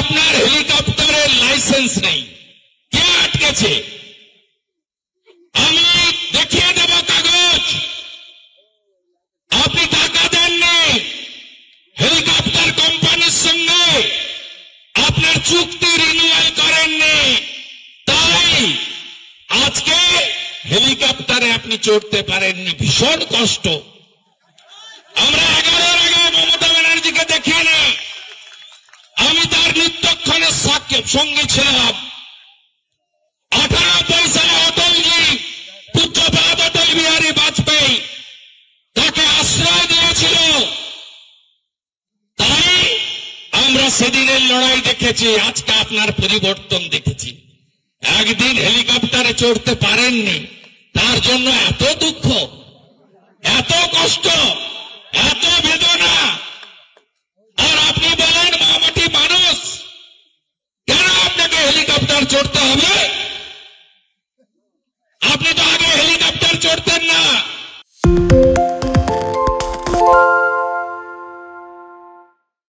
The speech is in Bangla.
আপনার হেলিকপ্টারের লাইসেন্স নেই, কে আটকেছে? আমি দেখিয়ে দেব কাগজ। আপনি টাকা দেননি হেলিকপ্টার কোম্পানির সঙ্গে, আপনার চুক্তি রিনিউয়াল করেননি, তাই আজকে হেলিকপ্টারে আপনি চড়তে পারেননি। ভীষণ কষ্ট। আমরা 11-এর আগে মমতা ব্যানার্জিকে দেখিনি, আমি তার নিত্যক্ষণের সঙ্গে ছিলাম। 98 সালে অটলজি, পূজ্যপাদ অটল বিহারী বাজপেয়ী তাকে আশ্রয় দিয়েছিল, তাই আমরা সেদিনের লড়াই দেখেছি, আজকে আপনার পরিবর্তন দেখেছি। একদিন হেলিকপ্টারে চড়তে পারেননি, তার জন্য এত দুঃখ, এত কষ্ট, এত বেদনা। আর আপনি বলেন মামাটি মানুষ, কেন আপনাকে হেলিকপ্টার চড়তে হবে? আপনি তো আগে হেলিকপ্টার চড়তেন না।